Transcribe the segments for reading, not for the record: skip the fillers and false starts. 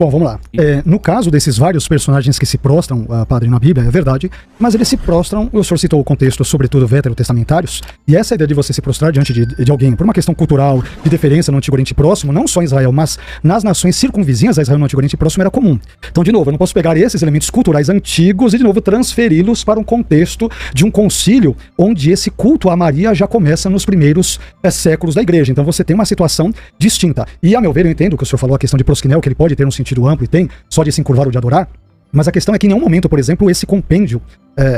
Bom, vamos lá. No caso desses vários personagens que se prostram, padre, na Bíblia, é verdade, mas eles se prostram, o senhor citou o contexto, sobretudo veterotestamentários, e essa ideia de você se prostrar diante de alguém, por uma questão cultural, de deferência no Antigo Oriente Próximo, não só em Israel, mas nas nações circunvizinhas a Israel no Antigo Oriente Próximo era comum. Então, de novo, eu não posso pegar esses elementos culturais antigos e, de novo, transferi-los para um contexto de um concílio onde esse culto a Maria já começa nos primeiros séculos da igreja. Então, você tem uma situação distinta. E, a meu ver, eu entendo que o senhor falou a questão de prosquinel, que ele pode ter um sentido amplo e tem, só de se encurvar ou de adorar, mas a questão é que em nenhum momento, por exemplo, esse compêndio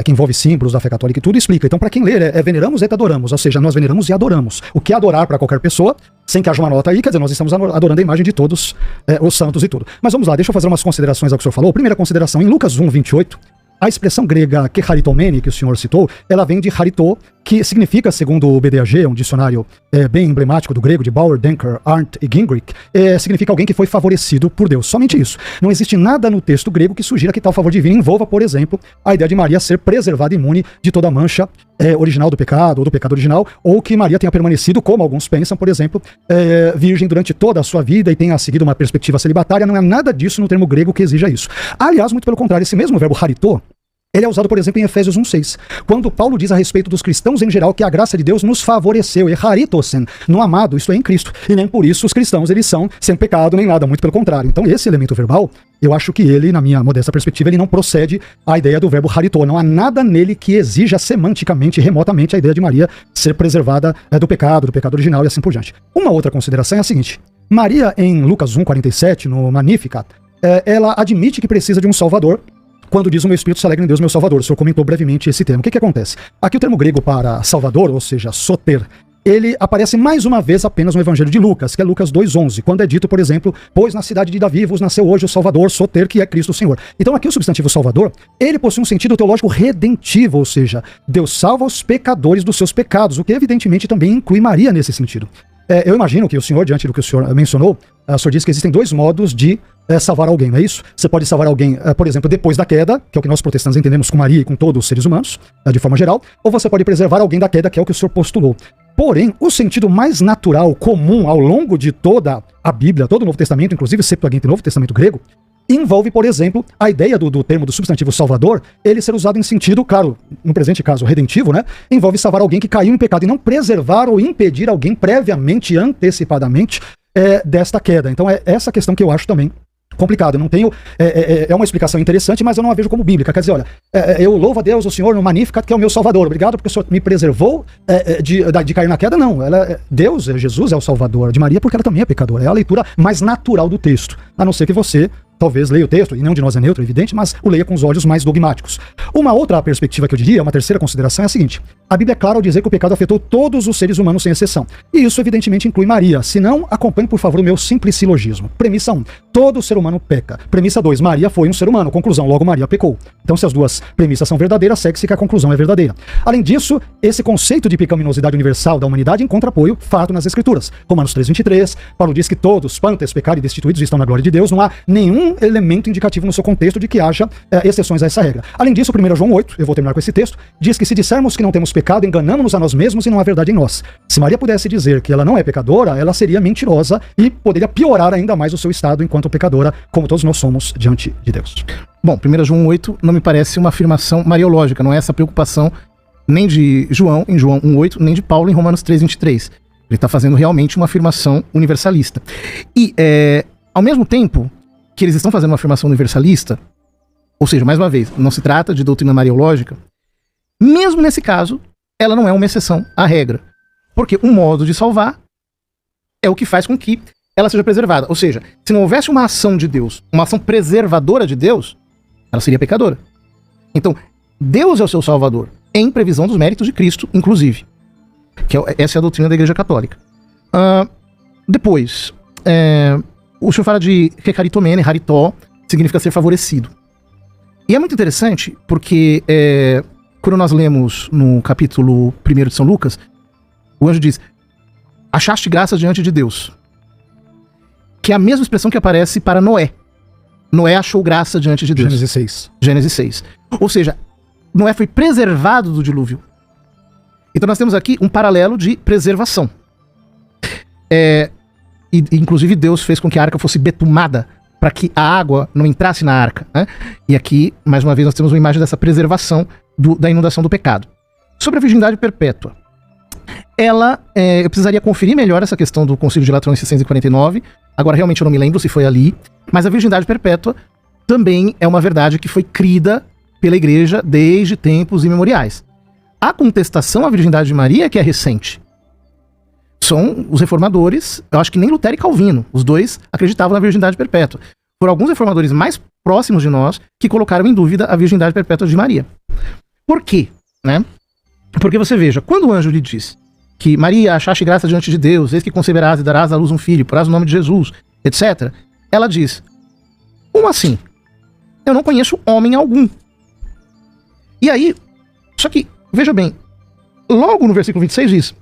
que envolve símbolos da fé católica e tudo explica. Então, para quem ler, veneramos et adoramos, ou seja, nós veneramos e adoramos. O que é adorar para qualquer pessoa, sem que haja uma nota aí, quer dizer, nós estamos adorando a imagem de todos os santos e tudo. Mas vamos lá, deixa eu fazer umas considerações ao que o senhor falou. Primeira consideração, em Lucas 1:28, a expressão grega kecharitomene, que o senhor citou, ela vem de charito, que significa, segundo o BDAG, um dicionário bem emblemático do grego, de Bauer, Denker, Arndt e Gingrich, significa alguém que foi favorecido por Deus. Somente isso. Não existe nada no texto grego que sugira que tal favor divino envolva, por exemplo, a ideia de Maria ser preservada imune de toda a mancha original do pecado, ou do pecado original, ou que Maria tenha permanecido, como alguns pensam, por exemplo, virgem durante toda a sua vida e tenha seguido uma perspectiva celibatária. Não é nada disso no termo grego que exija isso. Aliás, muito pelo contrário, esse mesmo verbo charito, ele é usado, por exemplo, em Efésios 1:6, quando Paulo diz a respeito dos cristãos em geral que a graça de Deus nos favoreceu, e charitosen, no amado, isto é, em Cristo, e nem por isso os cristãos, eles são sem pecado nem nada, muito pelo contrário. Então esse elemento verbal, eu acho que ele, na minha modesta perspectiva, ele não procede à ideia do verbo charito, não há nada nele que exija semanticamente, remotamente, a ideia de Maria ser preservada do pecado original e assim por diante. Uma outra consideração é a seguinte: Maria, em Lucas 1:47, no Magnificat, ela admite que precisa de um Salvador, quando diz o meu espírito se alegra em Deus, meu Salvador. O senhor comentou brevemente esse termo. O que acontece? Aqui o termo grego para Salvador, ou seja, soter, ele aparece mais uma vez apenas no Evangelho de Lucas, que é Lucas 2:11, quando é dito, por exemplo, pois na cidade de Davi vos nasceu hoje o Salvador, soter, que é Cristo o Senhor. Então aqui o substantivo Salvador, ele possui um sentido teológico redentivo, ou seja, Deus salva os pecadores dos seus pecados, o que evidentemente também inclui Maria nesse sentido. Eu imagino que o senhor, diante do que o senhor mencionou, o senhor disse que existem dois modos de salvar alguém, não é isso? Você pode salvar alguém, por exemplo, depois da queda, que é o que nós protestantes entendemos com Maria e com todos os seres humanos, de forma geral, ou você pode preservar alguém da queda, que é o que o senhor postulou. Porém, o sentido mais natural, comum, ao longo de toda a Bíblia, todo o Novo Testamento, inclusive Septuaginta e Novo Testamento grego, envolve, por exemplo, a ideia do termo do substantivo salvador, ele ser usado em sentido, claro, no presente caso, redentivo, né? Envolve salvar alguém que caiu em pecado e não preservar ou impedir alguém previamente, antecipadamente, desta queda. Então é essa questão que eu acho também complicado. Eu não tenho... É uma explicação interessante, mas eu não a vejo como bíblica. Quer dizer, olha, eu louvo a Deus, o Senhor, no Magnificat, que é o meu Salvador. Obrigado porque o Senhor me preservou de cair na queda. Não, Deus, Jesus é o Salvador de Maria, porque ela também é pecadora. É a leitura mais natural do texto. A não ser que você talvez leia o texto, e nenhum de nós é neutro, evidente, mas o leia com os olhos mais dogmáticos. Uma outra perspectiva que eu diria, uma terceira consideração é a seguinte: a Bíblia é clara ao dizer que o pecado afetou todos os seres humanos sem exceção. E isso evidentemente inclui Maria. Se não, acompanhe por favor o meu simples silogismo. Premissa 1, todo ser humano peca. Premissa 2, Maria foi um ser humano. Conclusão, logo Maria pecou. Então se as duas premissas são verdadeiras, segue-se que a conclusão é verdadeira. Além disso, esse conceito de pecaminosidade universal da humanidade encontra apoio fato nas Escrituras. Romanos 3:23, Paulo diz que todos, pantes, pecados e destituídos, estão na glória de Deus. Não há nenhum elemento indicativo no seu contexto de que haja exceções a essa regra. Além disso, 1 João 8, eu vou terminar com esse texto, diz que se dissermos que não temos pecado, enganamos-nos a nós mesmos e não há verdade em nós. Se Maria pudesse dizer que ela não é pecadora, ela seria mentirosa e poderia piorar ainda mais o seu estado enquanto pecadora, como todos nós somos diante de Deus. Bom, 1 João 8 não me parece uma afirmação mariológica, não é essa preocupação nem de João, em João 1:8, nem de Paulo em Romanos 3:23. Ele está fazendo realmente uma afirmação universalista. E, ao mesmo tempo que eles estão fazendo uma afirmação universalista, ou seja, mais uma vez, não se trata de doutrina mariológica, mesmo nesse caso, ela não é uma exceção à regra. Porque um modo de salvar é o que faz com que ela seja preservada. Ou seja, se não houvesse uma ação de Deus, uma ação preservadora de Deus, ela seria pecadora. Então, Deus é o seu Salvador, em previsão dos méritos de Cristo, inclusive. Essa é a doutrina da Igreja Católica. Depois, o senhor fala de recaritomene, haritó, significa ser favorecido. E é muito interessante porque quando nós lemos no capítulo 1 de São Lucas, o anjo diz: achaste graça diante de Deus. Que é a mesma expressão que aparece para Noé. Noé achou graça diante de Deus. Gênesis 6. Gênesis 6. Ou seja, Noé foi preservado do dilúvio. Então nós temos aqui um paralelo de preservação. e inclusive Deus fez com que a arca fosse betumada para que a água não entrasse na arca, né? E aqui, mais uma vez, nós temos uma imagem dessa preservação da inundação do pecado. Sobre a virgindade perpétua, eu precisaria conferir melhor essa questão do Concílio de Latrão em 649, agora realmente eu não me lembro se foi ali, mas a virgindade perpétua também é uma verdade que foi crida pela igreja desde tempos imemoriais. A contestação à virgindade de Maria é que é recente. São os reformadores, eu acho que nem Lutero e Calvino, os dois acreditavam na virgindade perpétua. Foram alguns reformadores mais próximos de nós que colocaram em dúvida a virgindade perpétua de Maria. Por quê? Né? Porque você veja, quando o anjo lhe diz que Maria, achaste graça diante de Deus, eis que conceberás e darás à luz um filho, porás o nome de Jesus, etc. Ela diz, como assim? Eu não conheço homem algum. E aí, só que, veja bem, logo no versículo 26 diz,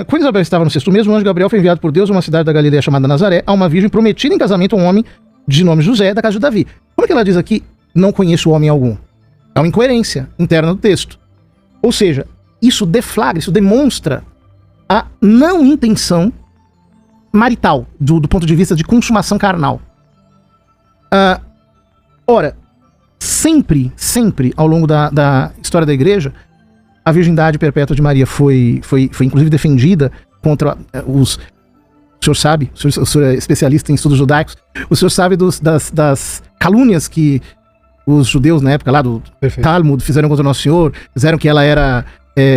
quando Isabel estava no sexto mês, o anjo Gabriel foi enviado por Deus a uma cidade da Galileia chamada Nazaré, a uma virgem prometida em casamento a um homem de nome José, da casa de Davi. Como é que ela diz aqui, não conheço homem algum? É uma incoerência interna do texto. Ou seja, isso deflagra, isso demonstra a não intenção marital, do ponto de vista de consumação carnal. Ora, sempre ao longo da história da igreja, a virgindade perpétua de Maria foi inclusive defendida contra o senhor sabe, o senhor é especialista em estudos judaicos, o senhor sabe das calúnias que os judeus na época lá do Talmud fizeram contra o Nosso Senhor, fizeram que ela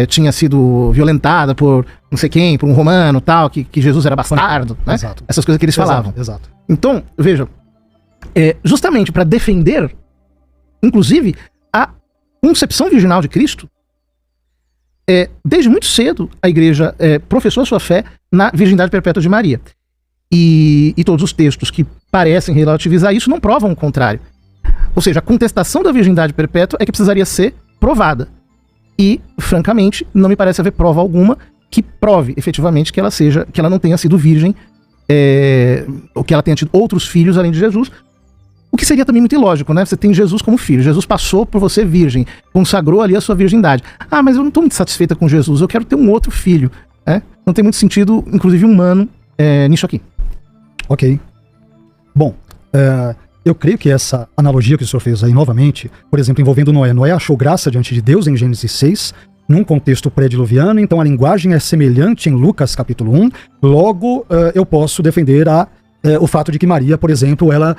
tinha sido violentada por não sei quem, por um romano tal, que Jesus era bastardo, né? Exato. Essas coisas que eles falavam. Exato. Então, veja, justamente para defender, inclusive, a concepção virginal de Cristo, desde muito cedo a igreja professou sua fé na virgindade perpétua de Maria. E todos os textos que parecem relativizar isso não provam o contrário. Ou seja, a contestação da virgindade perpétua é que precisaria ser provada. E, francamente, não me parece haver prova alguma que prove efetivamente que ela não tenha sido virgem, ou que ela tenha tido outros filhos além de Jesus. O que seria também muito ilógico, né? Você tem Jesus como filho, Jesus passou por você virgem, consagrou ali a sua virgindade. Ah, mas eu não estou muito satisfeita com Jesus, eu quero ter um outro filho. Não tem muito sentido, inclusive humano, nisso aqui. Ok. Bom, eu creio que essa analogia que o senhor fez aí novamente, por exemplo, envolvendo Noé. Noé achou graça diante de Deus em Gênesis 6, num contexto pré-diluviano, então a linguagem é semelhante em Lucas capítulo 1, logo eu posso defender o fato de que Maria, por exemplo, ela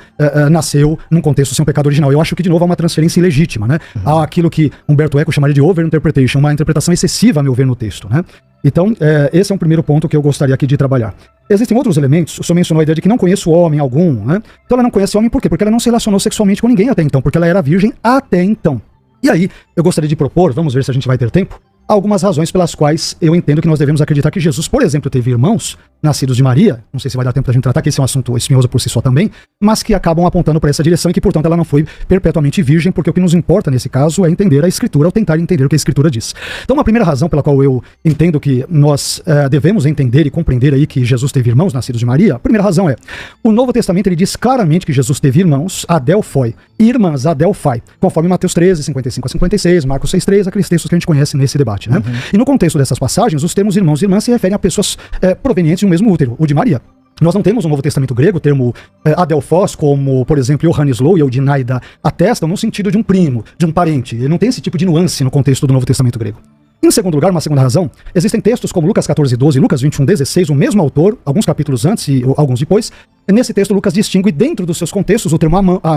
nasceu num contexto sem um pecado original. Eu acho que, de novo, é uma transferência ilegítima, né? Há aquilo que Humberto Eco chamaria de overinterpretation, uma interpretação excessiva, a meu ver, no texto, né? Então, esse é um primeiro ponto que eu gostaria aqui de trabalhar. Existem outros elementos, o senhor mencionou a ideia de que não conheço homem algum, né? Então ela não conhece homem por quê? Porque ela não se relacionou sexualmente com ninguém até então, porque ela era virgem até então. E aí, eu gostaria de propor, vamos ver se a gente vai ter tempo, algumas razões pelas quais eu entendo que nós devemos acreditar que Jesus, por exemplo, teve irmãos nascidos de Maria, não sei se vai dar tempo pra gente tratar, que esse é um assunto espinhoso por si só também, mas que acabam apontando para essa direção e que, portanto, ela não foi perpetuamente virgem, porque o que nos importa nesse caso é entender a Escritura, ou tentar entender o que a Escritura diz. Então, uma primeira razão pela qual eu entendo que nós devemos entender e compreender aí que Jesus teve irmãos nascidos de Maria, a primeira razão é, o Novo Testamento ele diz claramente que Jesus teve irmãos, adelphoi, e irmãs, adelphai, conforme Mateus 13, 55 a 56, Marcos 6:3, aqueles textos que a gente conhece nesse debate, né? E no contexto dessas passagens, os termos irmãos e irmãs se referem a pessoas provenientes de um mesmo útero, o de Maria. Nós não temos no Novo Testamento grego o termo adelphos, como, por exemplo, Johannes Low e Eudinaida atestam, no sentido de um primo, de um parente. Ele não tem esse tipo de nuance no contexto do Novo Testamento grego. Em segundo lugar, uma segunda razão, existem textos como Lucas 14:12 e Lucas 21:16, o mesmo autor, alguns capítulos antes e alguns depois. Nesse texto, Lucas distingue dentro dos seus contextos o termo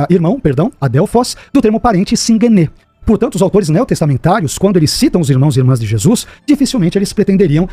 irmão, adelphos, do termo parente, singene. Portanto, os autores neotestamentários, quando eles citam os irmãos e irmãs de Jesus, dificilmente eles pretenderiam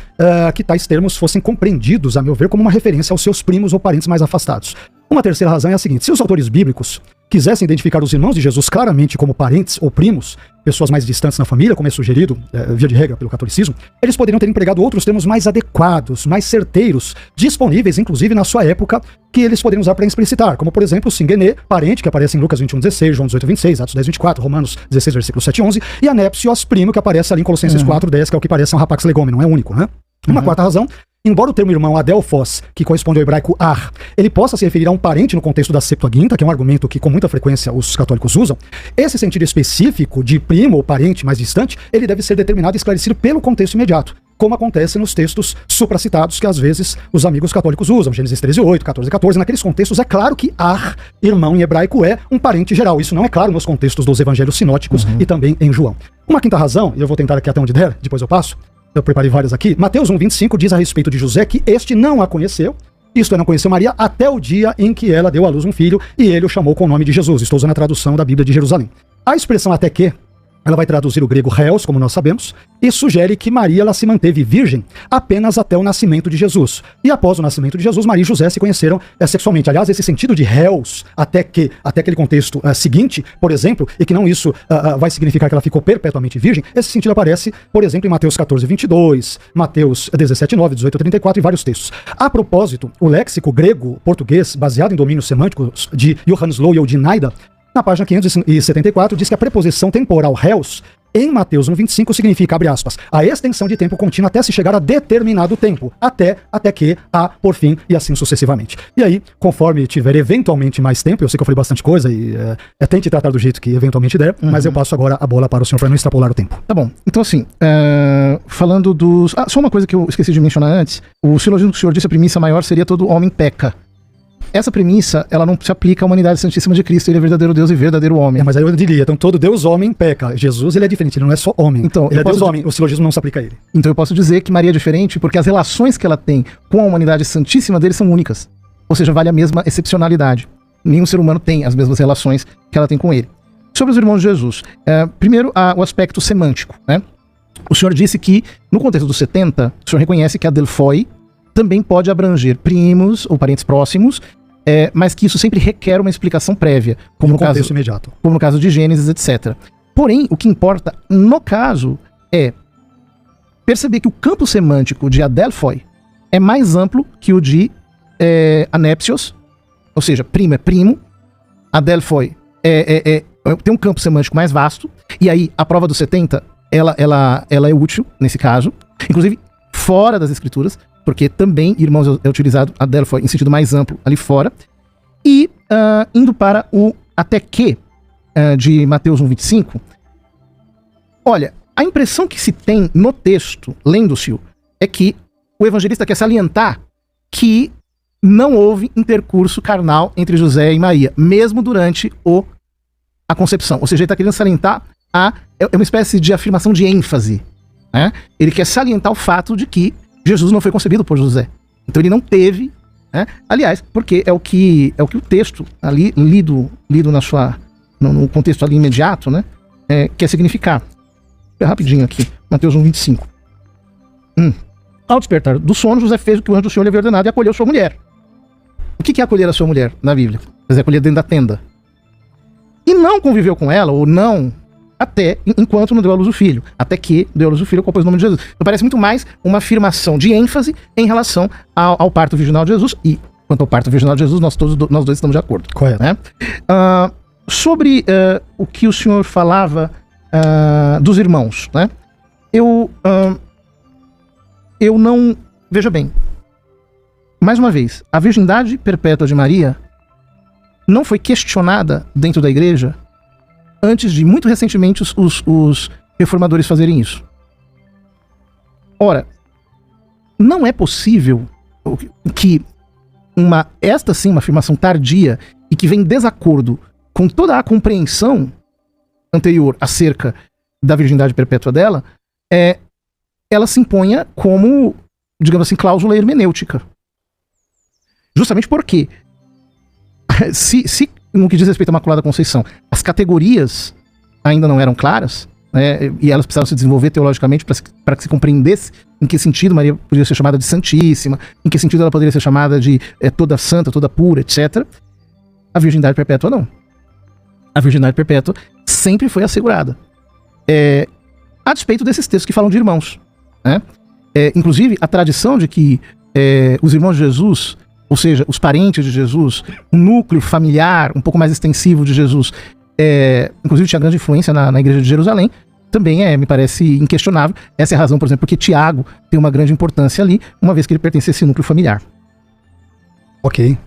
que tais termos fossem compreendidos, a meu ver, como uma referência aos seus primos ou parentes mais afastados. Uma terceira razão é a seguinte: se os autores bíblicos quisessem identificar os irmãos de Jesus claramente como parentes ou primos, pessoas mais distantes na família, como é sugerido, via de regra, pelo catolicismo, eles poderiam ter empregado outros termos mais adequados, mais certeiros, disponíveis, inclusive, na sua época, que eles poderiam usar para explicitar, como, por exemplo, singene, parente, que aparece em Lucas 21:16, João 18:26, Atos 10:24, Romanos 16, versículo 7:11, e anepsios, primo, que aparece ali em Colossenses 4:10, que é o que parece um rapax legomena, não é único, né? Uma quarta razão embora o termo irmão adelphos, que corresponde ao hebraico ar, ele possa se referir a um parente no contexto da Septuaginta, que é um argumento que com muita frequência os católicos usam, esse sentido específico de primo ou parente mais distante, ele deve ser determinado e esclarecido pelo contexto imediato, como acontece nos textos supracitados que às vezes os amigos católicos usam, Gênesis 13:8, 14:14. Naqueles contextos é claro que ar, irmão em hebraico, é um parente geral. Isso não é claro nos contextos dos evangelhos sinóticos e também em João. Uma quinta razão, e eu vou tentar aqui até onde der, depois eu passo, eu preparei várias aqui. Mateus 1:25 diz a respeito de José que este não a conheceu, isto é, não conheceu Maria até o dia em que ela deu à luz um filho e ele o chamou com o nome de Jesus. Estou usando a tradução da Bíblia de Jerusalém. A expressão até que, ela vai traduzir o grego reos, como nós sabemos, e sugere que Maria ela se manteve virgem apenas até o nascimento de Jesus. E após o nascimento de Jesus, Maria e José se conheceram sexualmente. Aliás, esse sentido de reos, até aquele contexto seguinte, por exemplo, e que não isso vai significar que ela ficou perpetuamente virgem, esse sentido aparece, por exemplo, em Mateus 14:22, Mateus 17:9, 18:34 e vários textos. A propósito, o léxico grego-português, baseado em domínios semânticos de Johannes Low e Eudinaida, na página 574, diz que a preposição temporal reus, em Mateus 1:25, significa, abre aspas, a extensão de tempo contínuo até se chegar a determinado tempo, até que, por fim, e assim sucessivamente. E aí, conforme tiver eventualmente mais tempo, eu sei que eu falei bastante coisa e tente tratar do jeito que eventualmente der, mas eu passo agora a bola para o senhor para não extrapolar o tempo. Tá bom. Então assim, falando dos... só uma coisa que eu esqueci de mencionar antes, o silogismo que o senhor disse, a premissa maior seria todo homem peca. Essa premissa, ela não se aplica à humanidade santíssima de Cristo, ele é verdadeiro Deus e verdadeiro homem. Mas aí eu diria, então todo Deus homem peca. Jesus, ele é diferente, ele não é só homem. Então, ele é Deus homem, o silogismo não se aplica a ele. Então eu posso dizer que Maria é diferente porque as relações que ela tem com a humanidade santíssima dele são únicas. Ou seja, vale a mesma excepcionalidade. Nenhum ser humano tem as mesmas relações que ela tem com ele. Sobre os irmãos de Jesus, primeiro o aspecto semântico, né? O senhor disse que, no contexto dos 70, o senhor reconhece que a Adelphoi também pode abranger primos ou parentes próximos, mas que isso sempre requer uma explicação prévia, como no contexto imediato. Como no caso de Gênesis, etc. Porém, o que importa no caso é perceber que o campo semântico de Adelphoi é mais amplo que o de Anepsios, ou seja, primo é primo, Adelphoi tem um campo semântico mais vasto, e aí a prova dos 70 ela é útil nesse caso, inclusive fora das escrituras, porque também, irmãos, é utilizado Adelphoi em sentido mais amplo ali fora. E indo para o até que de Mateus 1:25, olha, a impressão que se tem no texto, lendo-se-o, é que o evangelista quer salientar que não houve intercurso carnal entre José e Maria, mesmo durante a concepção. Ou seja, ele está querendo salientar é uma espécie de afirmação de ênfase, né? Ele quer salientar o fato de que Jesus não foi concebido por José. Então ele não teve, né? Aliás, porque é o que o texto ali lido no contexto ali imediato, né? Quer significar. Rapidinho aqui, Mateus 1:25. Ao despertar do sono, José fez o que o anjo do Senhor lhe havia ordenado e acolheu sua mulher. O que é acolher a sua mulher na Bíblia? Mas é acolher dentro da tenda. E não conviveu com ela, ou não, até enquanto não deu à luz o filho. Até que deu à luz o filho, compôs o nome de Jesus. Então parece muito mais uma afirmação de ênfase em relação ao parto virginal de Jesus. E quanto ao parto virginal de Jesus, nós dois estamos de acordo. Correto. Né? Sobre o que o senhor falava dos irmãos, né? Eu não... Veja bem, mais uma vez, a virgindade perpétua de Maria não foi questionada dentro da igreja antes de, muito recentemente, os reformadores fazerem isso. Ora, não é possível que esta sim, uma afirmação tardia e que vem em desacordo com toda a compreensão anterior acerca da virgindade perpétua dela, ela se imponha como, digamos assim, cláusula hermenêutica. Justamente porque, se no que diz respeito à Imaculada Conceição, as categorias ainda não eram claras, né, e elas precisavam se desenvolver teologicamente para que se compreendesse em que sentido Maria poderia ser chamada de Santíssima, em que sentido ela poderia ser chamada de toda santa, toda pura, etc. A virgindade perpétua não. A virgindade perpétua sempre foi assegurada. A despeito desses textos que falam de irmãos, né? Inclusive, a tradição de que os irmãos de Jesus, ou seja, os parentes de Jesus, um núcleo familiar um pouco mais extensivo de Jesus, inclusive tinha grande influência na igreja de Jerusalém, também me parece inquestionável. Essa é a razão, por exemplo, porque Tiago tem uma grande importância ali, uma vez que ele pertence a esse núcleo familiar. Ok.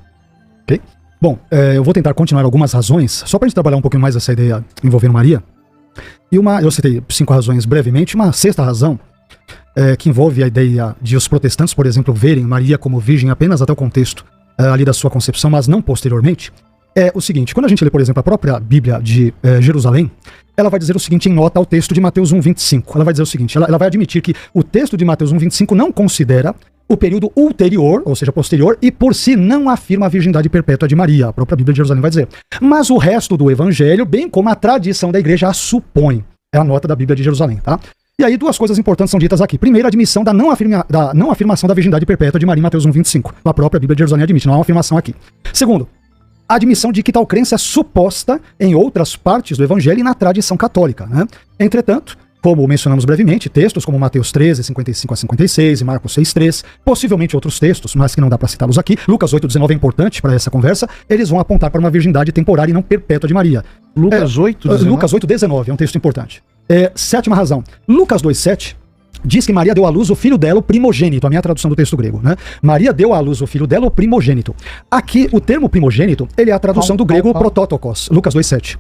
Bom, eu vou tentar continuar algumas razões, só para a gente trabalhar um pouquinho mais essa ideia envolvendo Maria. E eu citei 5 razões brevemente, uma sexta razão, que envolve a ideia de os protestantes, por exemplo, verem Maria como virgem apenas até o contexto ali da sua concepção, mas não posteriormente, é o seguinte: quando a gente lê, por exemplo, a própria Bíblia de Jerusalém, ela vai dizer o seguinte em nota ao texto de Mateus 1:25. Ela vai dizer o seguinte, ela vai admitir que o texto de Mateus 1:25 não considera o período ulterior, ou seja, posterior, e por si não afirma a virgindade perpétua de Maria. A própria Bíblia de Jerusalém vai dizer. Mas o resto do evangelho, bem como a tradição da igreja, a supõe. É a nota da Bíblia de Jerusalém, tá? E aí 2 coisas importantes são ditas aqui. Primeiro, a admissão da não afirmação da virgindade perpétua de Maria em Mateus 1:25. A própria Bíblia de Jerusalém admite, não há uma afirmação aqui. Segundo, a admissão de que tal crença é suposta em outras partes do evangelho e na tradição católica, né? Entretanto, como mencionamos brevemente, textos como Mateus 13, 55 a 56 e Marcos 6:3, possivelmente outros textos, mas que não dá para citá-los aqui, Lucas 8:19 é importante para essa conversa, eles vão apontar para uma virgindade temporária e não perpétua de Maria. Lucas 8:19? Lucas 8:19 é um texto importante. Sétima razão, Lucas 2:7 diz que Maria deu à luz o filho dela, o primogênito, a minha tradução do texto grego, né? Maria deu à luz o filho dela, o primogênito. Aqui, o termo primogênito, ele é a tradução do grego protótokos, Lucas 2:7.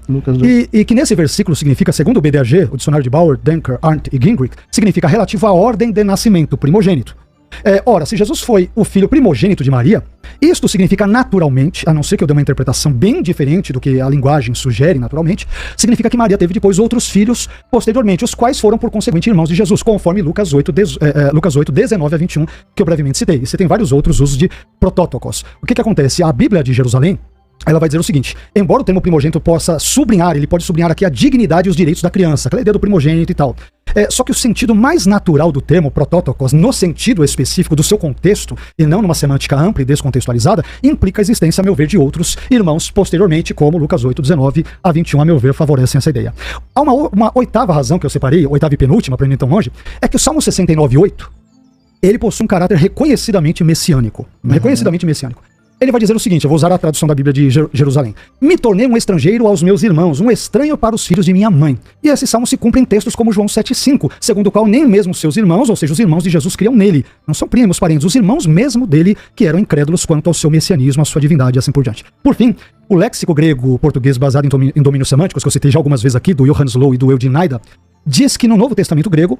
E que nesse versículo significa, segundo o BDAG, o dicionário de Bauer, Denker, Arndt e Gingrich, significa relativo à ordem de nascimento, primogênito. Ora, se Jesus foi o filho primogênito de Maria, isto significa naturalmente, a não ser que eu dê uma interpretação bem diferente do que a linguagem sugere naturalmente, significa que Maria teve depois outros filhos posteriormente, os quais foram por conseguinte irmãos de Jesus, conforme Lucas 8:19 a 21, que eu brevemente citei. E você tem vários outros usos de protótokos. O que acontece? A Bíblia de Jerusalém, ela vai dizer o seguinte: embora o termo primogênito possa sublinhar, ele pode sublinhar aqui a dignidade e os direitos da criança, aquela ideia do primogênito e tal. Só que o sentido mais natural do termo protótokos, no sentido específico do seu contexto, e não numa semântica ampla e descontextualizada, implica a existência, a meu ver, de outros irmãos posteriormente, como Lucas 8:19 a 21, a meu ver, favorecem essa ideia. Há uma oitava razão que eu separei, oitava e penúltima, para não ir tão longe, é que o Salmo 69:8, ele possui um caráter reconhecidamente messiânico. Reconhecidamente messiânico. Ele vai dizer o seguinte, eu vou usar a tradução da Bíblia de Jerusalém. Me tornei um estrangeiro aos meus irmãos, um estranho para os filhos de minha mãe. E esse salmo se cumpre em textos como João 7:5, segundo o qual nem mesmo seus irmãos, ou seja, os irmãos de Jesus, criam nele. Não são primos, parentes, os irmãos mesmo dele, que eram incrédulos quanto ao seu messianismo, à sua divindade e assim por diante. Por fim, o léxico grego-português baseado em domínios semânticos, que eu citei já algumas vezes aqui, do Johannes Low e do Eugene Naida, diz que no Novo Testamento grego,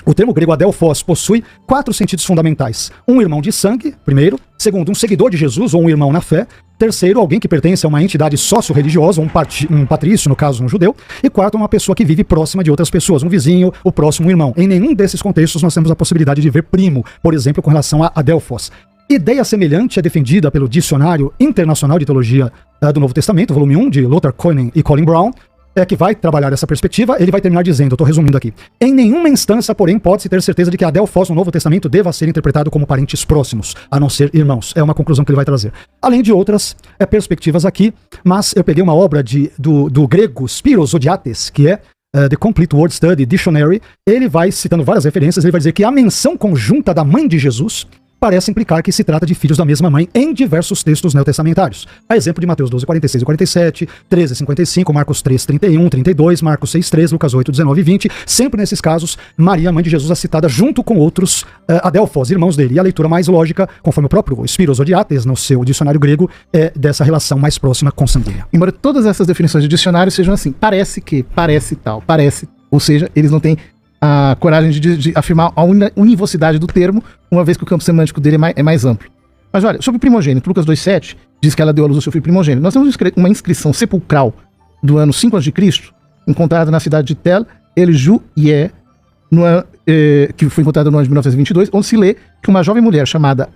o termo grego adelphos possui 4 sentidos fundamentais. Um irmão de sangue, primeiro. Segundo, um seguidor de Jesus ou um irmão na fé. Terceiro, alguém que pertence a uma entidade sócio-religiosa, um patrício, no caso um judeu. E quarto, uma pessoa que vive próxima de outras pessoas, um vizinho, o próximo irmão. Em nenhum desses contextos nós temos a possibilidade de ver primo, por exemplo, com relação a adelphos. Ideia semelhante é defendida pelo Dicionário Internacional de Teologia do Novo Testamento, volume 1, de Lothar Koenen e Colin Brown, que vai trabalhar essa perspectiva. Ele vai terminar dizendo, eu estou resumindo aqui: em nenhuma instância, porém, pode-se ter certeza de que adelphos no Novo Testamento deva ser interpretado como parentes próximos, a não ser irmãos. É uma conclusão que ele vai trazer. Além de outras perspectivas aqui, mas eu peguei uma obra do grego Spiros Zodiates, que é The Complete Word Study Dictionary. Ele vai citando várias referências, ele vai dizer que a menção conjunta da mãe de Jesus parece implicar que se trata de filhos da mesma mãe em diversos textos neotestamentários. A exemplo de Mateus 12, 46 e 47, 13, 55, Marcos 3, 31, 32, Marcos 6, 3, Lucas 8, 19 e 20. Sempre nesses casos, Maria, mãe de Jesus, é citada junto com outros adelphos, irmãos dele. E a leitura mais lógica, conforme o próprio Spiros Zodiates, no seu dicionário grego, é dessa relação mais próxima consanguínea. Embora todas essas definições de dicionário sejam assim, parece que, parece tal, parece... Ou seja, eles não têm a coragem de afirmar a univocidade do termo, uma vez que o campo semântico dele é mais amplo. Mas olha, sobre o primogênito, Lucas 2:7 diz que ela deu à luz ao seu filho primogênito. Nós temos uma inscrição sepulcral do ano 5 a.C., encontrada na cidade de Tel El-Juyeh, que foi encontrada no ano de 1922, onde se lê que uma jovem mulher chamada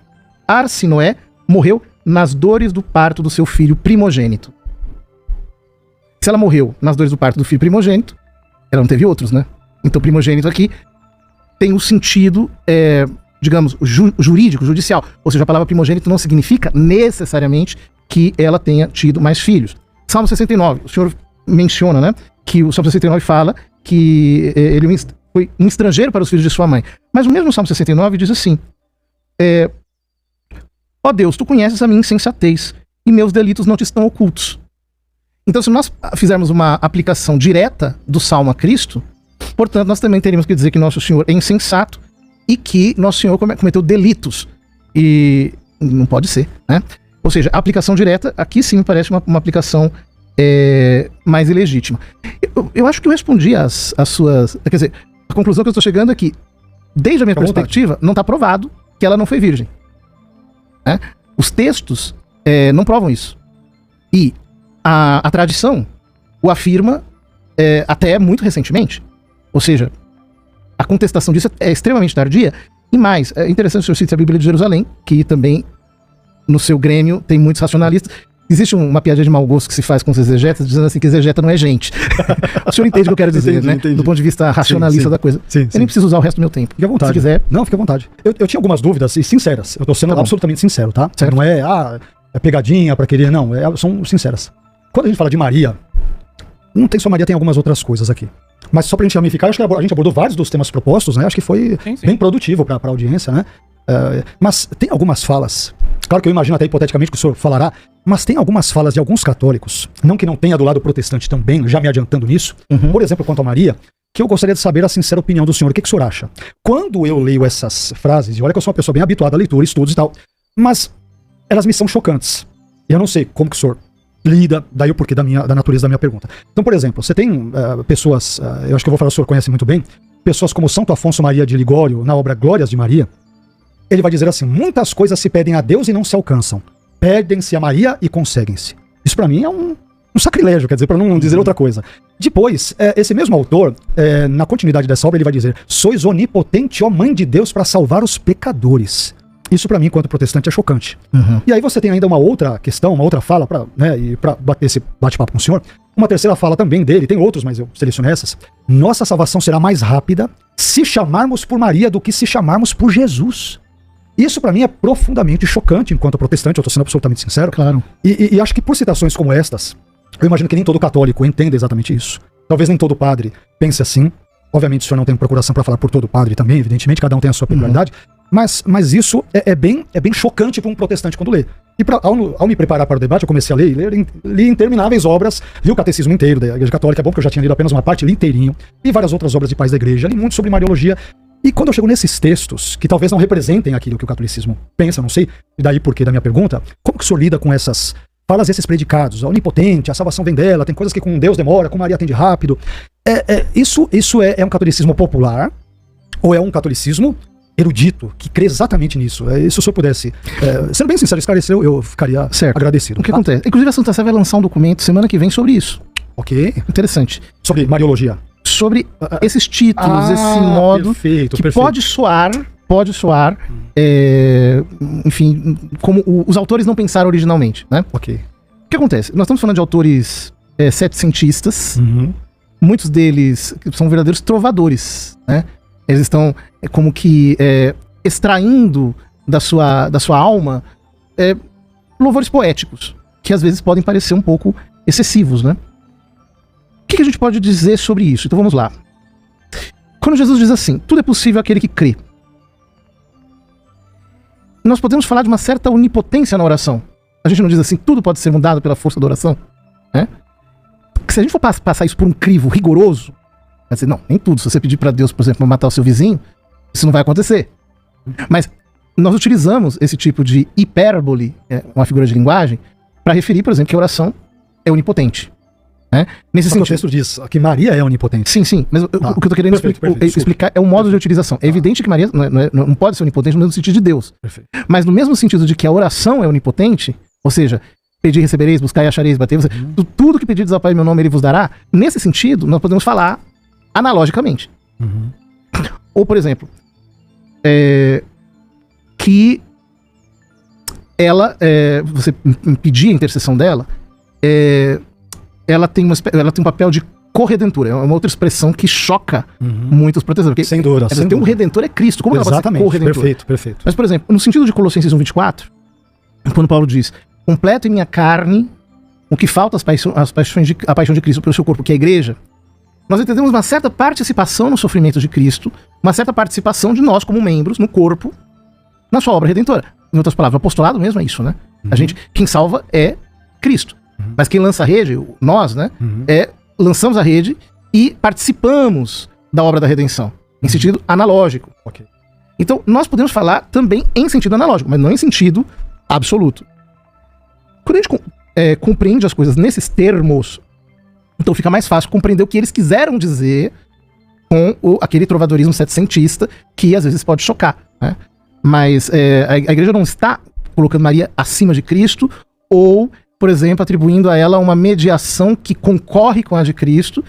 Arsinoé morreu nas dores do parto do seu filho primogênito. Se ela morreu nas dores do parto do filho primogênito, ela não teve outros, né? Então, primogênito aqui tem o sentido, digamos, jurídico, judicial. Ou seja, a palavra primogênito não significa necessariamente que ela tenha tido mais filhos. Salmo 69, o senhor menciona, né, que o Salmo 69 fala que ele foi um estrangeiro para os filhos de sua mãe. Mas o mesmo Salmo 69 diz assim: ó Deus, tu conheces a minha insensatez e meus delitos não te estão ocultos. Então, se nós fizermos uma aplicação direta do Salmo a Cristo, Portanto, nós também teríamos que dizer que Nosso Senhor é insensato e que Nosso Senhor cometeu delitos. E não pode ser, né? Ou seja, a aplicação direta, aqui sim me parece uma aplicação mais ilegítima. Eu acho que eu respondi às suas... Quer dizer, a conclusão que eu estou chegando é que, desde a minha perspectiva, não está provado que ela não foi virgem. Né? Os textos não provam isso. E a tradição o afirma até muito recentemente. Ou seja, a contestação disso é extremamente tardia. E mais, é interessante o senhor citar a Bíblia de Jerusalém, que também, no seu grêmio, tem muitos racionalistas. Existe uma piadinha de mau gosto que se faz com os exegetas, dizendo assim que exegeta não é gente. O senhor entende o que eu quero dizer, entendi, né? Entendi. Do ponto de vista racionalista da coisa. Sim, eu nem preciso usar o resto do meu tempo. Fique à vontade. Se quiser. Não, fique à vontade. Eu tinha algumas dúvidas, e sinceras. Eu tô sendo absolutamente sincero, tá? Certo. Não é, pegadinha pra querer, não. São sinceras. Quando a gente fala de Maria, não tem só Maria, tem algumas outras coisas aqui. Mas só pra gente ramificar, acho que a gente abordou vários dos temas propostos, né? Acho que foi bem produtivo pra audiência, né? Mas tem algumas falas, claro que eu imagino até hipoteticamente que o senhor falará, mas tem algumas falas de alguns católicos, não que não tenha do lado protestante também, já me adiantando nisso, por exemplo, quanto a Maria, que eu gostaria de saber a sincera opinião do senhor. O que o senhor acha? Quando eu leio essas frases, e olha que eu sou uma pessoa bem habituada a leitura, estudos e tal, mas elas me são chocantes. E eu não sei como que o senhor lida, daí o porquê da natureza da minha pergunta. Então, por exemplo, você tem pessoas, eu acho que eu vou falar, o senhor conhece muito bem, pessoas como Santo Afonso Maria de Ligório, na obra Glórias de Maria. Ele vai dizer assim: muitas coisas se pedem a Deus e não se alcançam. Pedem-se a Maria e conseguem-se. Isso pra mim é um sacrilégio, quer dizer, pra não dizer outra coisa. Depois, esse mesmo autor, na continuidade dessa obra, ele vai dizer: sois onipotente, ó Mãe de Deus, para salvar os pecadores. Isso pra mim, enquanto protestante, é chocante. E aí você tem ainda uma outra questão, uma outra fala, pra bater esse bate-papo com o senhor. Uma terceira fala também dele, tem outros, mas eu selecionei essas. Nossa salvação será mais rápida se chamarmos por Maria do que se chamarmos por Jesus. Isso pra mim é profundamente chocante enquanto protestante, eu tô sendo absolutamente sincero. Claro. E acho que por citações como estas, eu imagino que nem todo católico entenda exatamente isso. Talvez nem todo padre pense assim. Obviamente o senhor não tem procuração pra falar por todo padre também, evidentemente, cada um tem a sua peculiaridade. Mas isso é bem chocante para um protestante quando lê. E ao me preparar para o debate, eu comecei a ler, li intermináveis obras, li o catecismo inteiro da Igreja Católica, é bom porque eu já tinha lido apenas uma parte, li inteirinho, e várias outras obras de pais da Igreja, li muito sobre Mariologia. E quando eu chego nesses textos, que talvez não representem aquilo que o catolicismo pensa, não sei, e daí porquê da minha pergunta, como que o senhor lida com essas falas, esses predicados? A onipotente, a salvação vem dela, tem coisas que com Deus demora, com Maria atende rápido. Isso é um catolicismo popular, ou é um catolicismo erudito, que crê exatamente nisso? Se o senhor pudesse, sendo bem sincero, esclarecer, eu ficaria agradecido. O que acontece? Inclusive a Santa Sé vai lançar um documento semana que vem sobre isso. Ok. Interessante. Sobre Mariologia. Sobre esses títulos, esse modo que pode soar, enfim, como os autores não pensaram originalmente, né? Ok. O que acontece? Nós estamos falando de autores setecentistas, muitos deles são verdadeiros trovadores, né? Eles estão como que extraindo da sua alma louvores poéticos, que às vezes podem parecer um pouco excessivos, né? O que a gente pode dizer sobre isso? Então vamos lá. Quando Jesus diz assim: tudo é possível àquele que crê, nós podemos falar de uma certa onipotência na oração. A gente não diz assim: tudo pode ser mudado pela força da oração, né? Porque se a gente for passar isso por um crivo rigoroso, vai dizer, não, nem tudo. Se você pedir para Deus, por exemplo, matar o seu vizinho, isso não vai acontecer. Mas nós utilizamos esse tipo de hipérbole, uma figura de linguagem, para referir, por exemplo, que a oração é onipotente. Nesse sentido, o texto diz que Maria é onipotente. Sim, mas o que eu tô querendo explicar é o modo de utilização. É evidente que Maria não pode ser onipotente no mesmo sentido de Deus. Perfeito. Mas no mesmo sentido de que a oração é onipotente, ou seja, pedir, recebereis, buscar e achareis, bater, tudo que pedirdes ao Pai em meu nome ele vos dará. Nesse sentido, nós podemos falar analogicamente. Ou, por exemplo, que ela, você pedir a intercessão dela, ela tem um papel de corredentora. É uma outra expressão que choca muitos protetores. Sem dúvida. Tem um redentor é Cristo. Como ela pode ser corredentora? Perfeito. Mas, por exemplo, no sentido de Colossenses 1:24, quando Paulo diz: completo em minha carne o que falta a paixão de Cristo pelo seu corpo, que é a igreja, nós entendemos uma certa participação no sofrimento de Cristo, uma certa participação de nós como membros no corpo, na sua obra redentora. Em outras palavras, o apostolado mesmo é isso, né? Quem salva é Cristo. Mas quem lança a rede, nós, né? Lançamos a rede e participamos da obra da redenção, em sentido analógico. Ok. Então, nós podemos falar também em sentido analógico, mas não em sentido absoluto. Quando a gente compreende as coisas nesses termos, então fica mais fácil compreender o que eles quiseram dizer com aquele trovadorismo setecentista, que às vezes pode chocar, né? Mas a igreja não está colocando Maria acima de Cristo, ou, por exemplo, atribuindo a ela uma mediação que concorre com a de Cristo,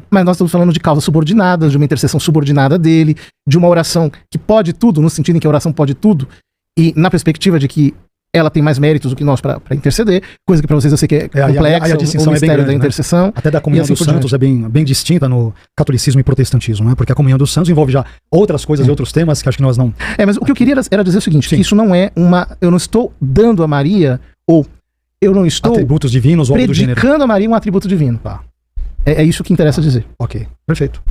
mas nós estamos falando de causas subordinadas, de uma intercessão subordinada dele, de uma oração que pode tudo, no sentido em que a oração pode tudo, e na perspectiva de que ela tem mais méritos do que nós para interceder, coisa que para vocês eu sei que é complexa, a distinção o mistério é bem grande, da intercessão. Né? Até da comunhão assim dos santos é bem distinta no catolicismo e protestantismo, né? Porque a comunhão dos santos envolve já outras coisas e outros temas que acho que nós não... Mas o que eu queria era dizer o seguinte, Sim. que isso não é eu não estou dando a Maria, ou eu não estou atributos divinos ou algo do gênero. predicando a Maria um atributo divino. Tá. É isso que interessa dizer. Ok, perfeito.